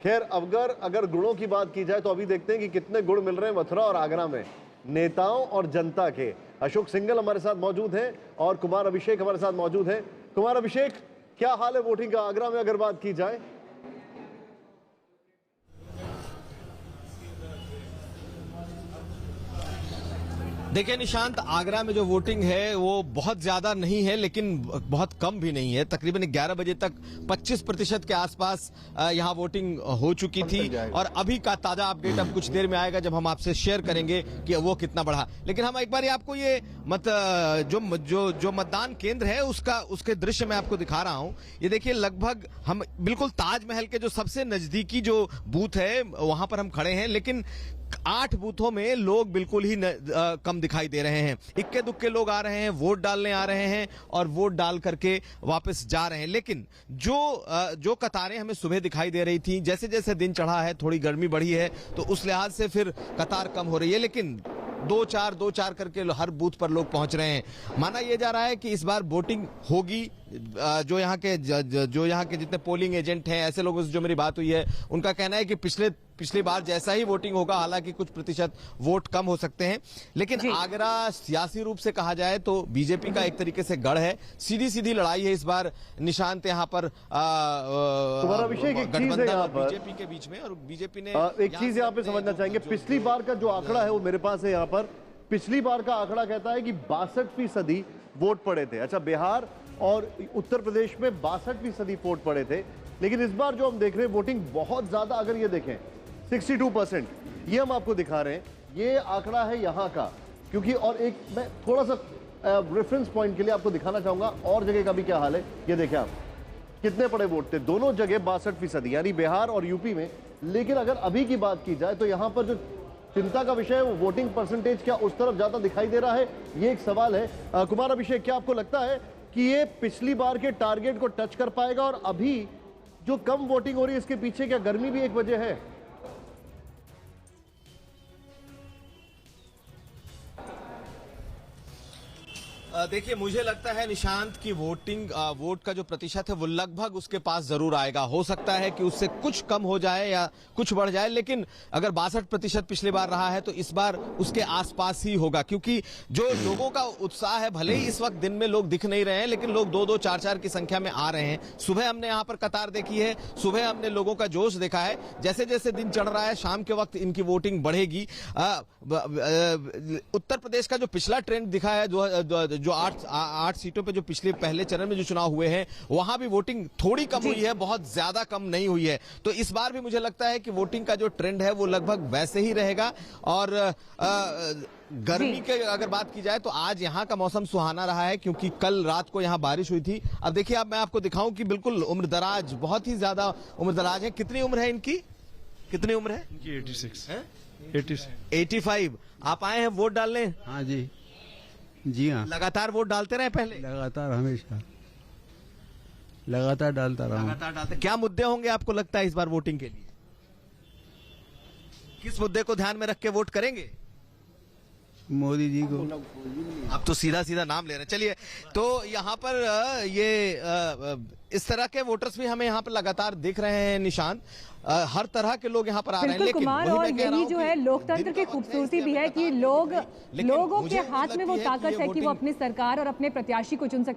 खैर अगर गुणों की बात की जाए तो अभी देखते हैं कि कितने गुण मिल रहे हैं मथुरा और आगरा में नेताओं और जनता के। अशोक सिंघल हमारे साथ मौजूद हैं और कुमार अभिषेक हमारे साथ मौजूद हैं। कुमार अभिषेक, क्या हाल है वोटिंग का आगरा में अगर बात की जाए? देखिए निशांत, आगरा में जो वोटिंग है वो बहुत ज्यादा नहीं है लेकिन बहुत कम भी नहीं है। तकरीबन 11 बजे तक 25% के आसपास यहाँ वोटिंग हो चुकी थी और अभी का ताजा अपडेट अब कुछ देर में आएगा जब हम आपसे शेयर करेंगे कि वो कितना बढ़ा। लेकिन हम एक बार आपको ये जो मतदान केंद्र है उसके दृश्य मैं आपको दिखा रहा हूँ। ये देखिए, लगभग हम बिल्कुल ताजमहल के जो सबसे नजदीकी जो बूथ है वहां पर हम खड़े हैं, लेकिन 8 बूथों में लोग बिल्कुल ही कम दिखाई दे रहे हैं। इक्के दुक्के लोग आ रहे हैं, वोट डालने आ रहे हैं और वोट डाल करके वापस जा रहे हैं। लेकिन जो कतारें हमें सुबह दिखाई दे रही थी, जैसे जैसे दिन चढ़ा है थोड़ी गर्मी बढ़ी है तो उस लिहाज से फिर कतार कम हो रही है, लेकिन दो चार करके हर बूथ पर लोग पहुंच रहे हैं। माना यह जा रहा है कि इस बार वोटिंग होगी। जो यहाँ के जितने पोलिंग एजेंट हैं, ऐसे लोगों से जो मेरी बात हुई है, उनका कहना है कि पिछली बार जैसा ही वोटिंग होगा, हालांकि कुछ प्रतिशत वोट कम हो सकते हैं, लेकिन आगरा सियासी रूप से कहा जाए तो बीजेपी का एक तरीके से गढ़ है। सीधी लड़ाई है इस बार निशांत यहाँ पर गठबंधन और बीजेपी के बीच में। और बीजेपी ने एक चीज यहाँ पे समझना चाहेंगे, पिछली बार का जो आंकड़ा है वो मेरे पास है यहाँ पर। पिछली बार का आंकड़ा कहता है कि 62% वोट पड़े थे। अच्छा, बिहार और उत्तर प्रदेश में 62% वोट पड़े थे, लेकिन इस बार जो हम देख रहे हैं वोटिंग बहुत ज्यादा, अगर ये देखें 62%, ये हम आपको दिखा रहे हैं, ये आंकड़ा है यहाँ का। क्योंकि और एक मैं थोड़ा सा रेफरेंस पॉइंट के लिए आपको दिखाना चाहूंगा और जगह का भी क्या हाल है। ये देखें आप, कितने बड़े वोट थे दोनों जगह, 62% यानी बिहार और यूपी में। लेकिन अगर अभी की बात की जाए तो यहां पर जो चिंता का विषय है वो वोटिंग परसेंटेज क्या उस तरफ ज्यादा दिखाई दे रहा है, ये एक सवाल है। कुमार अभिषेक, क्या आपको लगता है कि ये पिछली बार के टारगेट को टच कर पाएगा? और अभी जो कम वोटिंग हो रही है इसके पीछे क्या गर्मी भी एक वजह है? देखिए, मुझे लगता है निशांत की वोट का जो प्रतिशत है वो लगभग उसके पास जरूर आएगा। हो सकता है कि उससे कुछ कम हो जाए या कुछ बढ़ जाए, लेकिन अगर 62% पिछली बार रहा है तो इस बार उसके आसपास ही होगा। क्योंकि जो लोगों का उत्साह है, भले ही इस वक्त दिन में लोग दिख नहीं रहे हैं, लेकिन लोग 2-2, 4-4 की संख्या में आ रहे हैं। सुबह हमने यहाँ पर कतार देखी है, सुबह हमने लोगों का जोश देखा है। जैसे जैसे दिन चढ़ रहा है, शाम के वक्त इनकी वोटिंग बढ़ेगी। उत्तर प्रदेश का जो पिछला ट्रेंड दिखा है, जो 8 सीटों पे जो पहले चरण में जो चुनाव हुए हैं, वहां भी वोटिंग थोड़ी कम हुई है, बहुत ज्यादा कम नहीं हुई है। तो इस बार भी मुझे लगता है कि वोटिंग का जो ट्रेंड है वो लगभग वैसे ही रहेगा। और गर्मी के अगर बात की जाए तो आज यहाँ का मौसम सुहाना रहा है, क्योंकि कल रात को यहाँ बारिश हुई थी। अब देखिए, अब मैं आपको दिखाऊं कि बिल्कुल उम्रदराज, बहुत ही ज्यादा उम्रदराज है। कितनी उम्र है इनकी? कितनी उम्र है इनकी? 86 है। 85। आप आए हैं वोट डालने? हाँ जी हाँ। लगातार वोट डालते रहे पहले? लगातार, हमेशा लगातार डालता रहा। लगातार डालते। क्या मुद्दे होंगे आपको लगता है इस बार वोटिंग के लिए? किस मुद्दे को ध्यान में रख के वोट करेंगे? मोदी जी को। आप तो सीधा नाम ले रहे हैं। चलिए, तो यहाँ पर इस तरह के वोटर्स भी हमें यहाँ पर लगातार दिख रहे हैं निशांत। हर तरह के लोग यहाँ पर आ रहे हैं। लेकिन कुमार, और यही जो है लोकतंत्र की खूबसूरती भी है कि लोगों के हाथ में वो ताकत है कि वो अपनी सरकार और अपने प्रत्याशी को चुन सकते हैं।